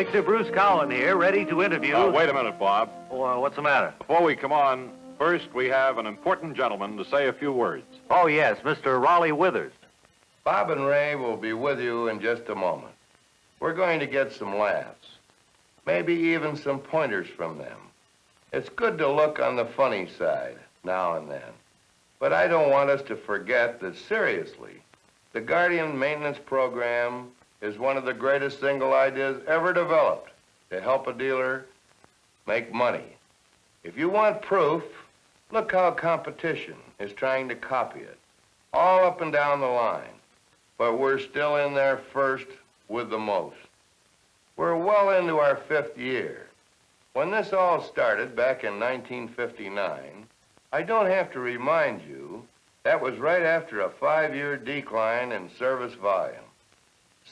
Victor Bruce Cowan here, ready to interview... Wait a minute, Bob. Oh, what's the matter? Before we come on, first we have an important gentleman to say a few words. Oh, yes, Mr. Raleigh Withers. Bob and Ray will be with you in just a moment. We're going to get some laughs, maybe even some pointers from them. It's good to look on the funny side now and then. But I don't want us to forget that, seriously, the Gaurdian maintenance program is one of the greatest single ideas ever developed to help a dealer make money. If you want proof, look how competition is trying to copy it, all up and down the line. But we're still in there first with the most. We're well into our 5th year. When this all started back in 1959, I don't have to remind you, that was right after a 5-year decline in service volume.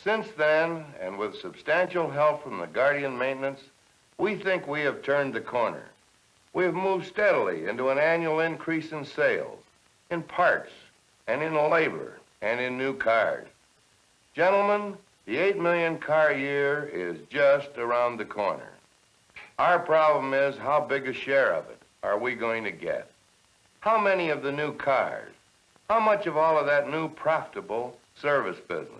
Since then, and with substantial help from the Gaurdian maintenance, we think we have turned the corner. We have moved steadily into an annual increase in sales, in parts, and in labor, and in new cars. Gentlemen, the 8 million car year is just around the corner. Our problem is, how big a share of it are we going to get? How many of the new cars? How much of all of that new profitable service business?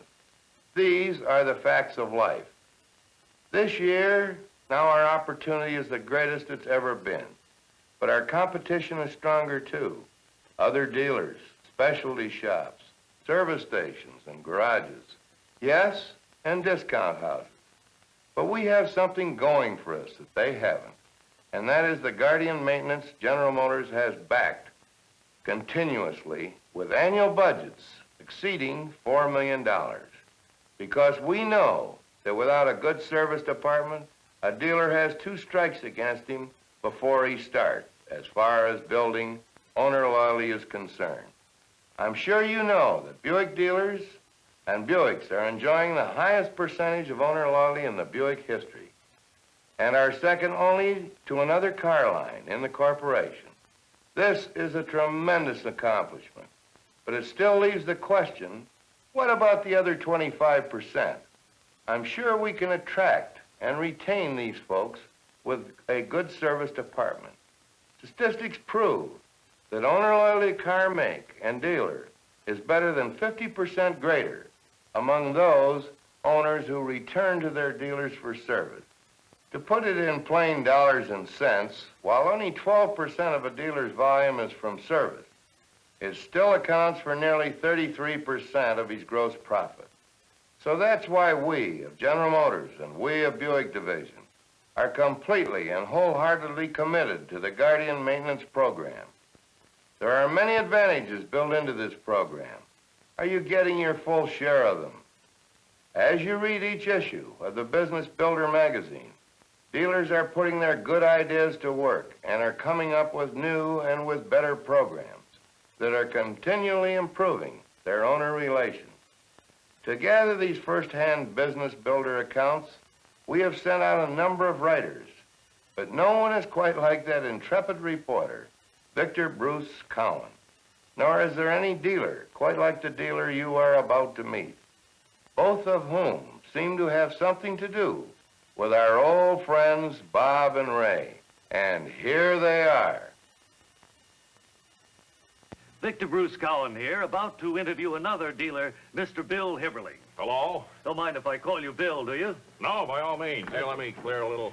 These are the facts of life. This year, now our opportunity is the greatest it's ever been. But our competition is stronger too. Other dealers, specialty shops, service stations, and garages. Yes, and discount houses. But we have something going for us that they haven't. And that is the Gaurdian maintenance General Motors has backed continuously with annual budgets exceeding $4 million. Because we know that without a good service department, a dealer has 2 strikes against him before he starts, as far as building owner loyalty is concerned. I'm sure you know that Buick dealers and Buicks are enjoying the highest percentage of owner loyalty in the Buick history, and are second only to another car line in the corporation. This is a tremendous accomplishment, but it still leaves the question, what about the other 25%? I'm sure we can attract and retain these folks with a good service department. Statistics prove that owner loyalty car make and dealer is better than 50% greater among those owners who return to their dealers for service. To put it in plain dollars and cents, while only 12% of a dealer's volume is from service, it still accounts for nearly 33% of his gross profit. So that's why we of General Motors and we of Buick Division are completely and wholeheartedly committed to the Gaurdian maintenance program. There are many advantages built into this program. Are you getting your full share of them? As you read each issue of the Business Builder magazine, dealers are putting their good ideas to work and are coming up with new and with better programs that are continually improving their owner relations. To gather these first-hand business builder accounts, we have sent out a number of writers, but no one is quite like that intrepid reporter, Victor Bruce Cowan, nor is there any dealer quite like the dealer you are about to meet, both of whom seem to have something to do with our old friends Bob and Ray. And here they are. Victor Bruce Cowan here, about to interview another dealer, Mr. Bill Hibberling. Hello? Don't mind if I call you Bill, do you? No, by all means. Here, let me clear a little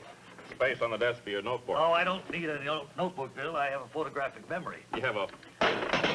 space on the desk for your notebook. Oh, I don't need a notebook, Bill. I have a photographic memory. You have a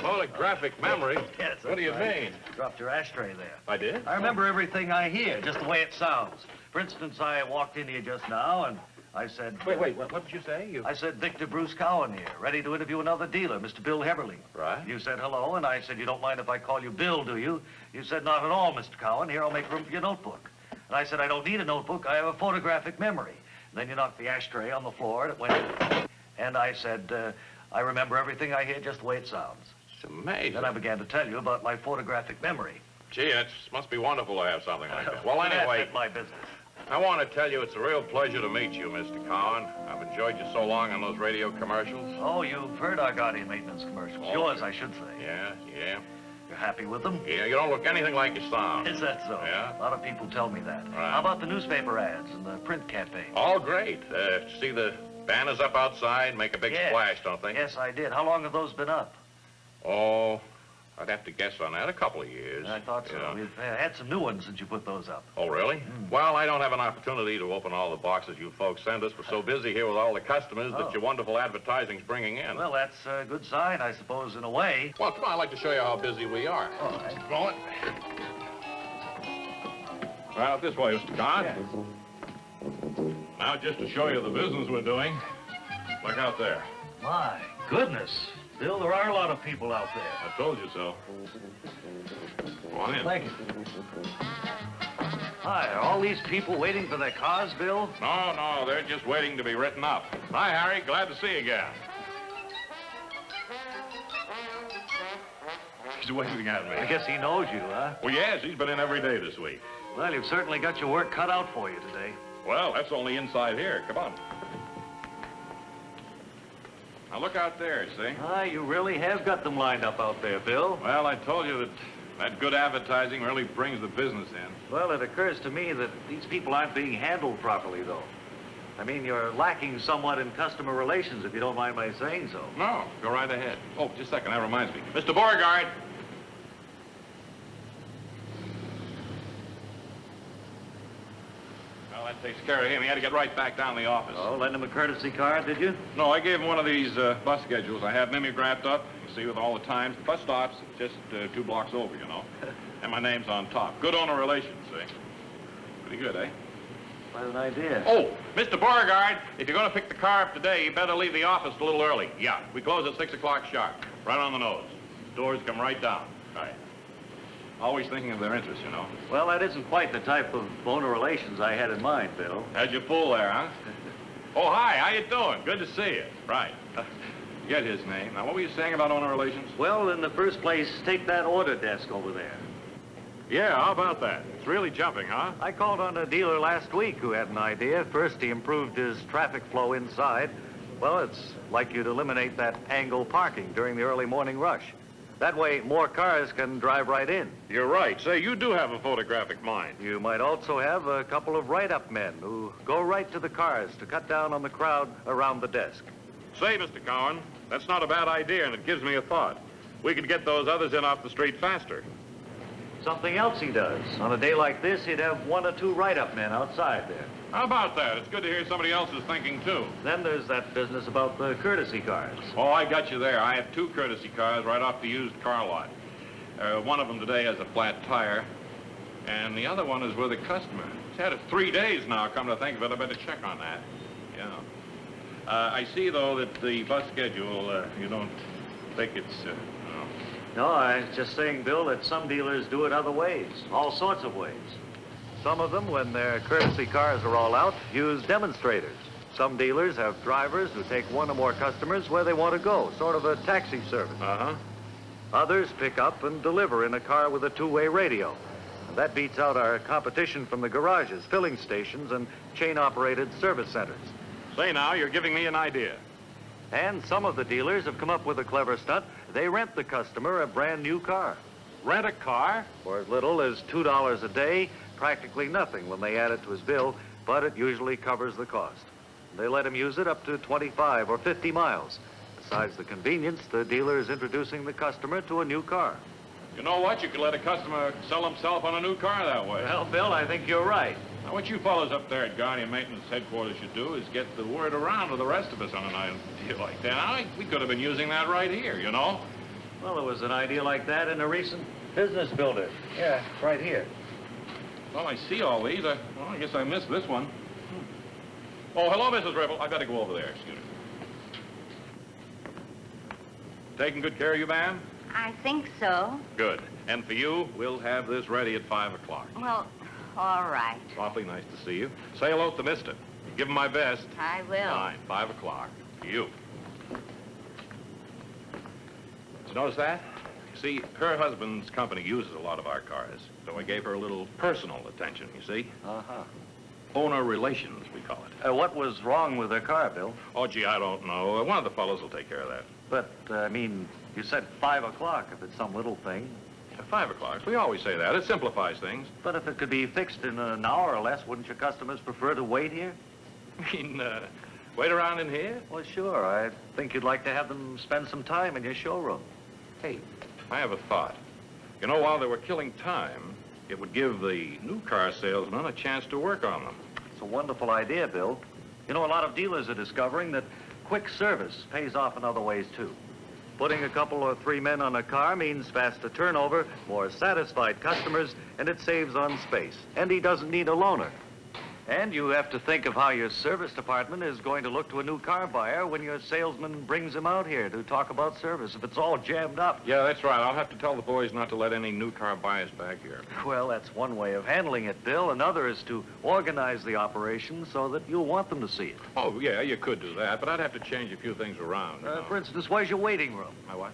photographic memory? Yes, What do you mean? Dropped your ashtray there. I did? I remember everything I hear, just the way it sounds. For instance, I walked in here just now, and I said... Wait, what did you say? I said, Victor Bruce Cowan here, ready to interview another dealer, Mr. Bill Hibberling. Right. You said hello, and I said, you don't mind if I call you Bill, do you? You said, not at all, Mr. Cowan. Here, I'll make room for your notebook. And I said, I don't need a notebook. I have a photographic memory. And then you knocked the ashtray on the floor, and it went... And I said, I remember everything I hear just the way it sounds. It's amazing. Then I began to tell you about my photographic memory. Gee, it must be wonderful to have something like that. Well, anyway... That's my business. I want to tell you it's a real pleasure to meet you, Mr. Cowan. I've enjoyed you so long on those radio commercials. Oh, you've heard our Gaurdian maintenance commercials. Oh. Yours, I should say. Yeah. happy with them. Yeah, you don't look anything like you sound. Is that so? Yeah. A lot of people tell me that. Right. How about the newspaper ads and the print campaign? All great. See the banners up outside make a big Yes. splash, don't they? Yes, I did. How long have those been up? Oh, I'd have to guess on that. A couple of years. I thought so. Yeah. We've had some new ones since you put those up. Oh, really? Well, I don't have an opportunity to open all the boxes you folks send us. We're so busy here with all the customers Oh. that your wonderful advertising's bringing in. Well, that's a good sign, I suppose, in a way. Well, come on, I'd like to show you how busy we are. All right. Come on. Right out this way, Mr. Con. Now, just to show you the business we're doing, look out there. My goodness. Bill, there are a lot of people out there. I told you so. Come on in. Thank you. Hi, are all these people waiting for their cars, Bill? No, they're just waiting to be written up. Hi, Harry. Glad to see you again. He's waving at me. I guess he knows you, huh? Well, yes, he's been in every day this week. Well, you've certainly got your work cut out for you today. Well, that's only inside here. Come on. Now, look out there, see? Ah, you really have got them lined up out there, Bill. Well, I told you that good advertising really brings the business in. Well, it occurs to me that these people aren't being handled properly, though. I mean, you're lacking somewhat in customer relations, if you don't mind my saying so. No, go right ahead. Oh, just a second. That reminds me. Mr. Beauregard. Well, that takes care of him. He had to get right back down to the office. Oh, lend him a courtesy card, did you? No, I gave him one of these bus schedules. I have mimeographed up, you see, with all the times. The bus stops just 2 blocks over, you know. And my name's on top. Good owner relations, see? Pretty good, eh? Quite an idea. Oh, Mr. Beauregard, if you're going to pick the car up today, you better leave the office a little early. Yeah, we close at 6 o'clock sharp. Right on the nose. Doors come right down. Right. Always thinking of their interests, you know. Well, that isn't quite the type of owner relations I had in mind, Bill. Had you fool there, huh? Oh, hi, how you doing? Good to see you. Right. Get his name. Now, what were you saying about owner relations? Well, in the first place, take that order desk over there. Yeah, how about that? It's really jumping, huh? I called on a dealer last week who had an idea. First, he improved his traffic flow inside. Well, it's like you'd eliminate that angle parking during the early morning rush. That way, more cars can drive right in. You're right. Say, you do have a photographic mind. You might also have a couple of write-up men who go right to the cars to cut down on the crowd around the desk. Say, Mr. Cowan, that's not a bad idea, and it gives me a thought. We could get those others in off the street faster. Something else he does. On a day like this, he'd have 1 or 2 write-up men outside there. How about that? It's good to hear somebody else is thinking, too. Then there's that business about the courtesy cars. Oh, I got you there. I have 2 courtesy cars right off the used car lot. One of them today has a flat tire, and the other one is with a customer. It's had it 3 days now, come to think of it. I better check on that. Yeah. I see, though, that the bus schedule, you don't think it's, No, I was just saying, Bill, that some dealers do it other ways, all sorts of ways. Some of them, when their courtesy cars are all out, use demonstrators. Some dealers have drivers who take 1 or more customers where they want to go, sort of a taxi service. Uh-huh. Others pick up and deliver in a car with a 2-way radio. And that beats out our competition from the garages, filling stations, and chain-operated service centers. Say now, you're giving me an idea. And some of the dealers have come up with a clever stunt. They rent the customer a brand new car. Rent a car? For as little as $2 a day, practically nothing when they add it to his bill, but it usually covers the cost. They let him use it up to 25 or 50 miles. Besides the convenience, the dealer is introducing the customer to a new car. You know what? You could let a customer sell himself on a new car that way. Well, Bill, I think you're right. Now, what you fellows up there at Guardian Maintenance Headquarters should do is get the word around to the rest of us on an idea like that. Now, we could have been using that right here, you know? Well, there was an idea like that in a recent business builder. Yeah, right here. Well, I see all these. I guess I missed this one. Oh, hello, Mrs. Ribble. I better go over there. Excuse me. Taking good care of you, ma'am? I think so. Good. And for you, we'll have this ready at 5 o'clock. Well, all right. It's awfully nice to see you. Say hello to Mister. Give him my best. I will. Fine. 5 o'clock. You. Did you notice that? See, her husband's company uses a lot of our cars, so I gave her a little personal attention, you see? Uh-huh. Owner relations, we call it. What was wrong with their car, Bill? Oh, gee, I don't know. One of the fellows will take care of that. But, I mean, you said 5 o'clock if it's some little thing. At 5 o'clock. We always say that. It simplifies things. But if it could be fixed in an hour or less, wouldn't your customers prefer to wait here? I mean, wait around in here? Well, sure. I think you'd like to have them spend some time in your showroom. Hey, I have a thought. You know, while they were killing time, it would give the new car salesmen a chance to work on them. It's a wonderful idea, Bill. You know, a lot of dealers are discovering that quick service pays off in other ways, too. Putting a couple or 3 men on a car means faster turnover, more satisfied customers, and it saves on space. And he doesn't need a loaner. And you have to think of how your service department is going to look to a new car buyer when your salesman brings him out here to talk about service, if it's all jammed up. Yeah, that's right. I'll have to tell the boys not to let any new car buyers back here. Well, that's one way of handling it, Bill. Another is to organize the operation so that you'll want them to see it. Oh, yeah, you could do that, but I'd have to change a few things around. You know. For instance, where's your waiting room? My what?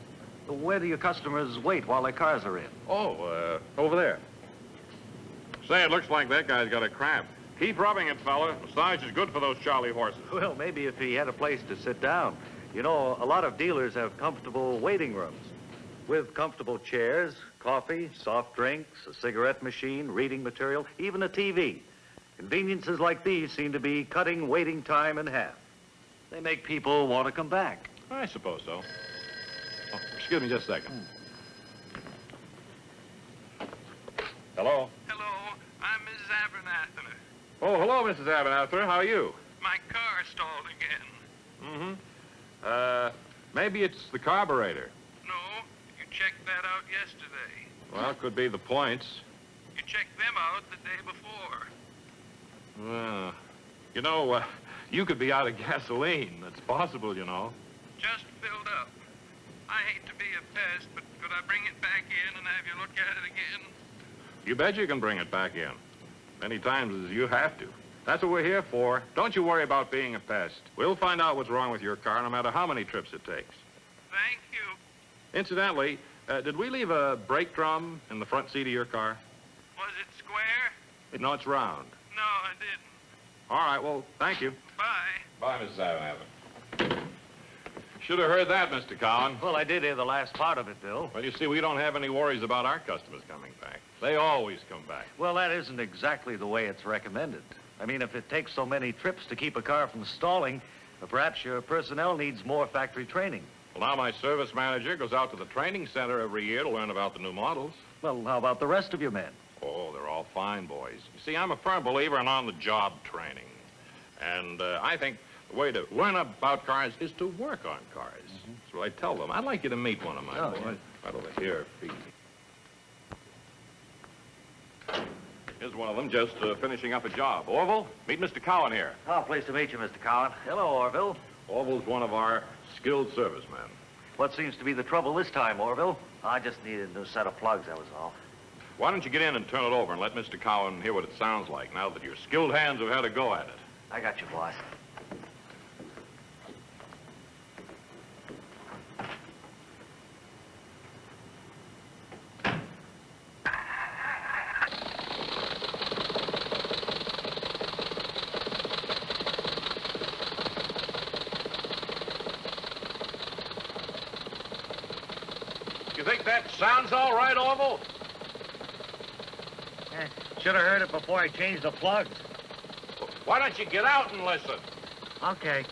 Where do your customers wait while their cars are in? Oh, over there. Say, it looks like that guy's got a cramp. Keep rubbing it, fella. Massage is good for those Charlie horses. Well, maybe if he had a place to sit down. You know, a lot of dealers have comfortable waiting rooms with comfortable chairs, coffee, soft drinks, a cigarette machine, reading material, even a TV. Conveniences like these seem to be cutting waiting time in half. They make people want to come back. I suppose so. Oh, excuse me just a second. Hello? Hello, I'm Mrs. Abernathy. Oh, hello, Mrs. Abernathy. How are you? My car stalled again. Maybe it's the carburetor. No, you checked that out yesterday. Well, it could be the points. You checked them out the day before. Well, you know, you could be out of gasoline. That's possible, you know. Just filled up. I hate to be a pest, but could I bring it back in and have you look at it again? You bet you can bring it back in. Many times as you have to. That's what we're here for. Don't you worry about being a pest. We'll find out what's wrong with your car no matter how many trips it takes. Thank you. Incidentally, did we leave a brake drum in the front seat of your car? Was it square? No, it's round. No, I didn't. All right, well, thank you. Bye. Bye, Mrs. Abernathy. Should have heard that, Mr. Cowan. Well, I did hear the last part of it, Bill. Well, you see, we don't have any worries about our customers coming back. They always come back. Well, that isn't exactly the way it's recommended. I mean, if it takes so many trips to keep a car from stalling, perhaps your personnel needs more factory training. Well, now my service manager goes out to the training center every year to learn about the new models. Well, how about the rest of your men? Oh, they're all fine boys. You see, I'm a firm believer in on-the-job training. And I think the way to learn about cars is to work on cars. That's what I tell them. I'd like you to meet one of my boys. Yeah. Right over here, Pete. Here's one of them just finishing up a job. Orville, meet Mr. Cowan here. Oh, pleased to meet you, Mr. Cowan. Hello, Orville. Orville's one of our skilled servicemen. What seems to be the trouble this time, Orville? I just needed a new set of plugs, that was all. Why don't you get in and turn it over and let Mr. Cowan hear what it sounds like now that your skilled hands have had a go at it? I got you, boss. You think that sounds all right, Orville? Should have heard it before I changed the plugs. Why don't you get out and listen? Okay.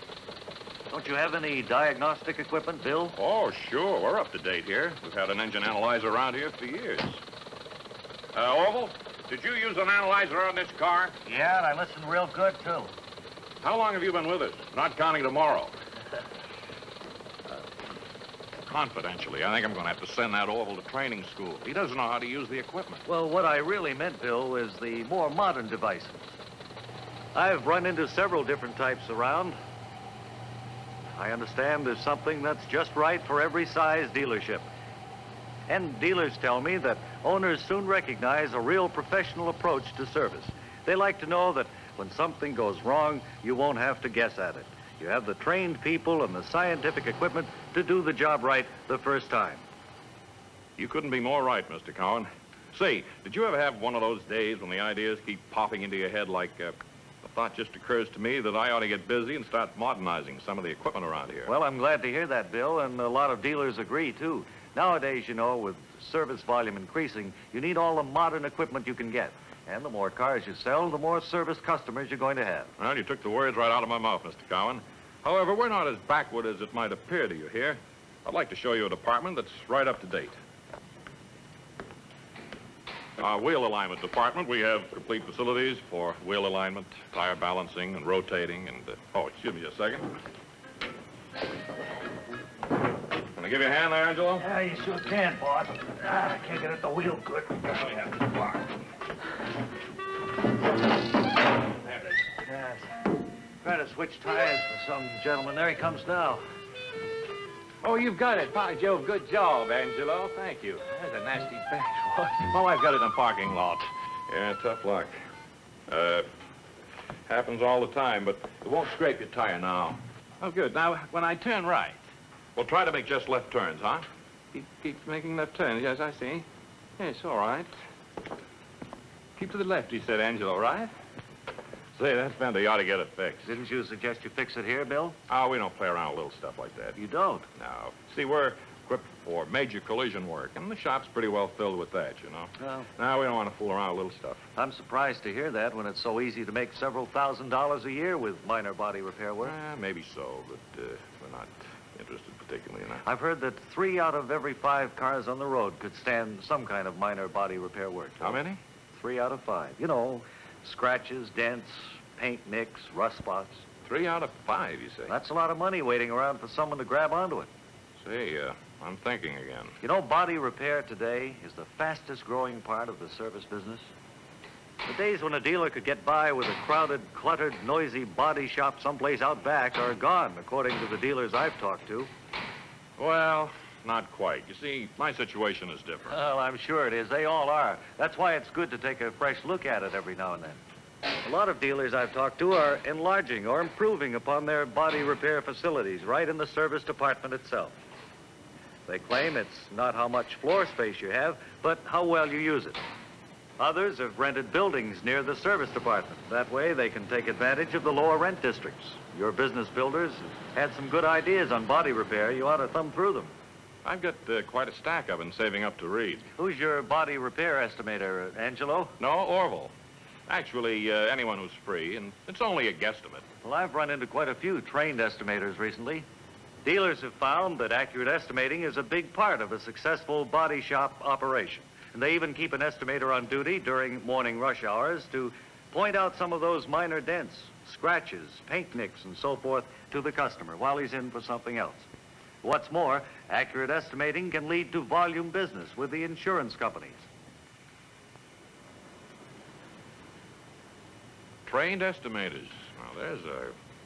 Don't you have any diagnostic equipment, Bill? Oh, sure. We're up to date here. We've had an engine analyzer around here for years. Orville, did you use an analyzer on this car? Yeah, and I listened real good, too. How long have you been with us? Not counting tomorrow. Confidentially, I think I'm going to have to send that Orville to training school. He doesn't know how to use the equipment. Well, what I really meant, Bill, is the more modern devices. I've run into several different types around. I understand there's something that's just right for every size dealership. And dealers tell me that owners soon recognize a real professional approach to service. They like to know that when something goes wrong, you won't have to guess at it. You have the trained people and the scientific equipment to do the job right the first time. You couldn't be more right, Mr. Cowan. Say, did you ever have one of those days when the ideas keep popping into your head like, the thought just occurs to me that I ought to get busy and start modernizing some of the equipment around here? Well, I'm glad to hear that, Bill, and a lot of dealers agree, too. Nowadays, you know, with service volume increasing, you need all the modern equipment you can get. And the more cars you sell, the more service customers you're going to have. Well, you took the words right out of my mouth, Mr. Cowan. However, we're not as backward as it might appear to you here. I'd like to show you a department that's right up to date. Our wheel alignment department, we have complete facilities for wheel alignment, tire balancing, and rotating, and... oh, excuse me just a second. Can I give you a hand there, Angelo? Yeah, you sure can, boss. I can't get at the wheel good. Let me have this bar. There it is. Yes. Trying to switch tires for some gentleman. There he comes now. Oh, you've got it. By Jove, good job, Angelo. Thank you. That's a nasty patch. My wife got it in the parking lot. Yeah, tough luck. Happens all the time, but it won't scrape your tire now. Oh, good. Now, when I turn right, we'll try to make just left turns, huh? Keep making left turns. Yes, I see. Yes, all right. Keep to the left, he said, Angelo, right? Say, that fender, you ought to get it fixed. Didn't you suggest you fix it here, Bill? Oh, we don't play around with little stuff like that. You don't? No. See, we're equipped for major collision work, and the shop's pretty well filled with that, you know. Well, No, we don't want to fool around with little stuff. I'm surprised to hear that when it's so easy to make several $1,000s a year with minor body repair work. Maybe so, but we're not interested particularly in that. I've heard that 3 out of every 5 cars on the road could stand some kind of minor body repair work. How many? 3 out of 5. You know, scratches, dents, paint nicks, rust spots. 3 out of 5, you say? That's a lot of money waiting around for someone to grab onto it. Say, I'm thinking again. You know, body repair today is the fastest growing part of the service business. The days when a dealer could get by with a crowded, cluttered, noisy body shop someplace out back are gone, according to the dealers I've talked to. Well, not quite. You see, my situation is different. Well, I'm sure it is. They all are. That's why it's good to take a fresh look at it every now and then. A lot of dealers I've talked to are enlarging or improving upon their body repair facilities right in the service department itself. They claim it's not how much floor space you have, but how well you use it. Others have rented buildings near the service department. That way they can take advantage of the lower rent districts. Your business builders had some good ideas on body repair. You ought to thumb through them. I've got quite a stack I've been saving up to read. Who's your body repair estimator, Angelo? No, Orville. Actually, anyone who's free, and it's only a guesstimate. Well, I've run into quite a few trained estimators recently. Dealers have found that accurate estimating is a big part of a successful body shop operation. And they even keep an estimator on duty during morning rush hours to point out some of those minor dents, scratches, paint nicks, and so forth to the customer while he's in for something else. What's more, accurate estimating can lead to volume business with the insurance companies. Trained estimators. Now,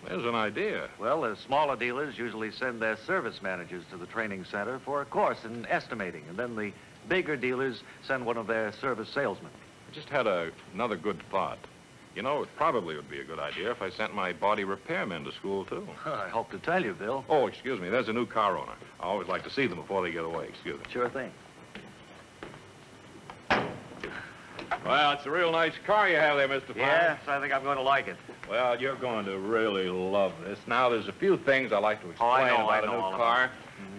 there's an idea. Well, the smaller dealers usually send their service managers to the training center for a course in estimating, and then the bigger dealers send one of their service salesmen. I just had another good thought. You know, it probably would be a good idea if I sent my body repairmen to school, too. I hope to tell you, Bill. Oh, excuse me. There's a new car owner. I always like to see them before they get away. Excuse me. Sure thing. Well, it's a real nice car you have there, Mr. Fine. Yes, I think I'm going to like it. Well, you're going to really love this. Now, there's a few things I'd like to explain I know about a all new about car. it.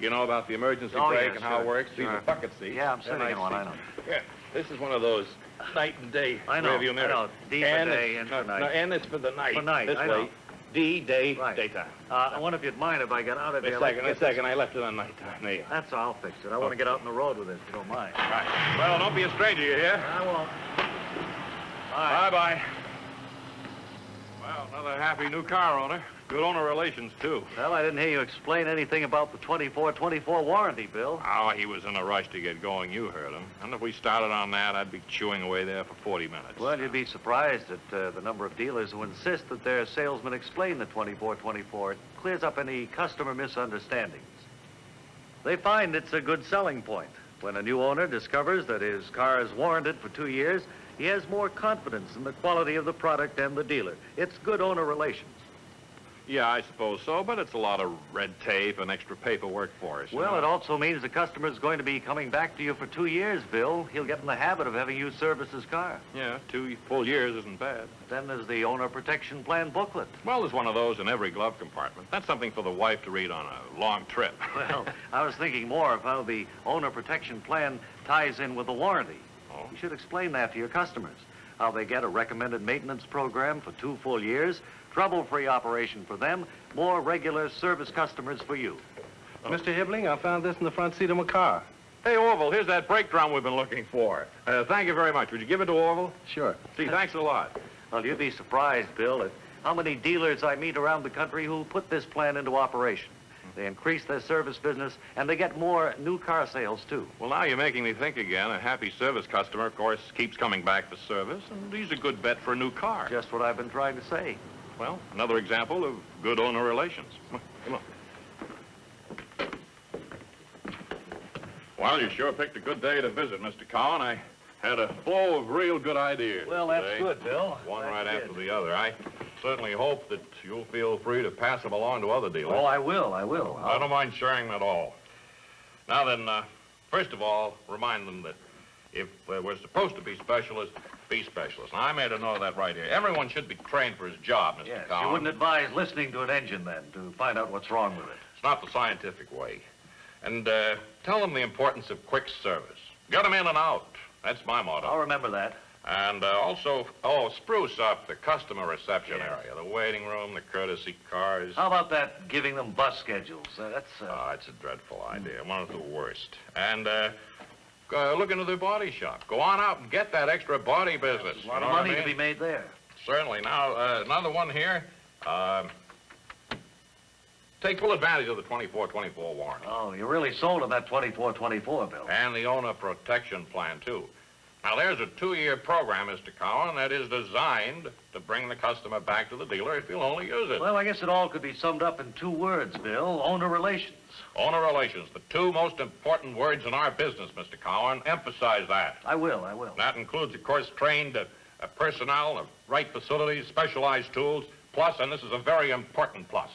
You know about the emergency Oh, brake yes, and how it sure, works? See sure. the bucket seat. Yeah, I'm sitting They're in one, nice I know. seats. Yeah, this is one of those night and day I know, rearview mirrors. I know. D for And day, it's- N for night. No, N is for the night. For night, This I way. know. D, day, Right. daytime. I wonder if you'd mind if I got out of here. A second. I left it on nighttime. There you are. That's all. I'll fix it. I want to get out on the road with it, if you don't mind. Right. Well, don't be a stranger, you hear? I won't. Bye. Bye-bye. Well, another happy new car owner. Good owner relations, too. Well, I didn't hear you explain anything about the 24/24 warranty, Bill. Oh, he was in a rush to get going. You heard him. And if we started on that, I'd be chewing away there for 40 minutes. Well, you'd be surprised at the number of dealers who insist that their salesmen explain the 24/24. It clears up any customer misunderstandings. They find it's a good selling point. When a new owner discovers that his car is warranted for 2 years, he has more confidence in the quality of the product and the dealer. It's good owner relations. Yeah, I suppose so, but it's a lot of red tape and extra paperwork for us. Well, it also means the customer's going to be coming back to you for 2 years, Bill. He'll get in the habit of having you service his car. Yeah, 2 full years isn't bad. Then there's the owner protection plan booklet. Well, there's one of those in every glove compartment. That's something for the wife to read on a long trip. Well, I was thinking more of how the owner protection plan ties in with the warranty. Oh. You should explain that to your customers. How they get a recommended maintenance program for 2 full years, trouble-free operation for them, more regular service customers for you. Mr. Hibbling, I found this in the front seat of my car. Hey, Orville, here's that brake drum we've been looking for. Thank you very much. Would you give it to Orville? Sure. Gee, thanks a lot. Well, you'd be surprised, Bill, at how many dealers I meet around the country who put this plan into operation. They increase their service business, and they get more new car sales, too. Well, now you're making me think again. A happy service customer, of course, keeps coming back for service, and he's a good bet for a new car. Just what I've been trying to say. Well, another example of good owner relations. Come on. Well, you sure picked a good day to visit, Mr. Cowan. I had a flow of real good ideas Well, that's today. good, Bill. One That's right good. after the other. I certainly hope that you'll feel free to pass them along to other dealers. Oh, I will. I don't mind sharing at all. Now then, first of all, remind them that if we're supposed to be specialists, be specialists. Now, I made a note of that right here. Everyone should be trained for his job, Mr. Yes, Cowan. you wouldn't advise listening to an engine, then, to find out what's wrong with it. It's not the scientific way. And tell them the importance of quick service. Get them in and out. That's my motto. I'll remember that. And also, spruce up the customer reception area, the waiting room, the courtesy cars. How about that, giving them bus schedules? It's a dreadful idea, one of the worst. And look into the body shop. Go on out and get that extra body business. A lot You of know what money I to be mean? made there. Certainly. Now, another one here. Take full advantage of the 24-24 warranty. Oh, you really sold him that 24-24, Bill. And the owner protection plan, too. Now, there's a 2-year program, Mr. Cowan, that is designed to bring the customer back to the dealer if he'll only use it. Well, I guess it all could be summed up in 2 words, Bill. Owner relations. Owner relations, the 2 most important words in our business, Mr. Cowan. Emphasize that. I will. That includes, of course, trained personnel, the right facilities, specialized tools, plus, and this is a very important plus,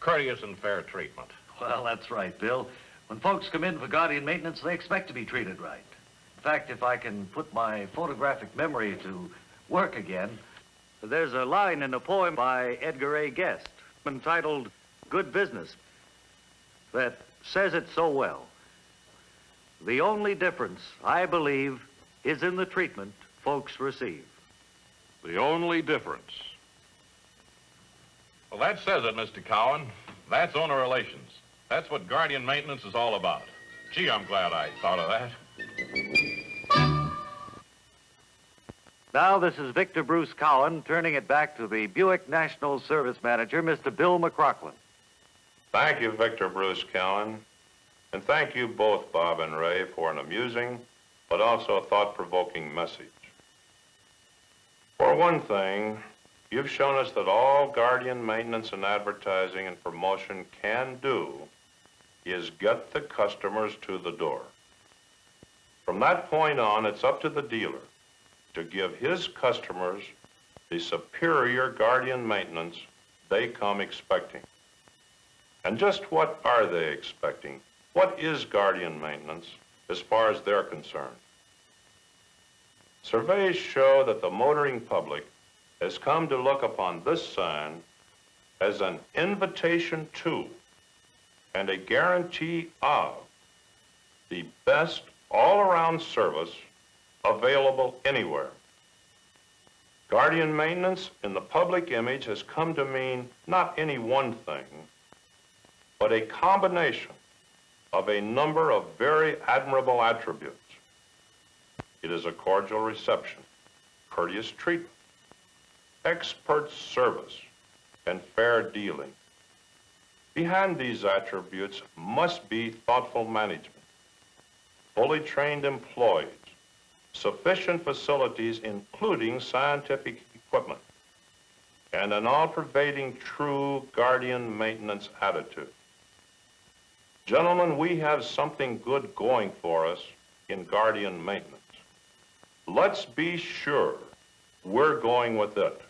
courteous and fair treatment. Well, that's right, Bill. When folks come in for Gaurdian maintenance, they expect to be treated right. In fact, if I can put my photographic memory to work again, there's a line in a poem by Edgar A. Guest entitled Good Business that says it so well. The only difference, I believe, is in the treatment folks receive. The only difference. Well, that says it, Mr. Cowan. That's owner relations. That's what Gaurdian maintenance is all about. Gee, I'm glad I thought of that. Now, this is Victor Bruce Cowan turning it back to the Buick National Service Manager, Mr. Bill McCrocklin. Thank you, Victor Bruce Cowan. And thank you both, Bob and Ray, for an amusing but also thought-provoking message. For one thing, you've shown us that all Gaurdian maintenance and advertising and promotion can do is get the customers to the door. From that point on, it's up to the dealer to give his customers the superior Gaurdian maintenance they come expecting. And just what are they expecting? What is Gaurdian maintenance as far as they're concerned? Surveys show that the motoring public has come to look upon this sign as an invitation to and a guarantee of the best all-around service available anywhere. Gaurdian maintenance in the public image has come to mean not any one thing, but a combination of a number of very admirable attributes. It is a cordial reception, courteous treatment, expert service, and fair dealing. Behind these attributes must be thoughtful management, fully trained employees, sufficient facilities, including scientific equipment, and an all-pervading true Gaurdian maintenance attitude. Gentlemen, we have something good going for us in Gaurdian maintenance. Let's be sure we're going with it.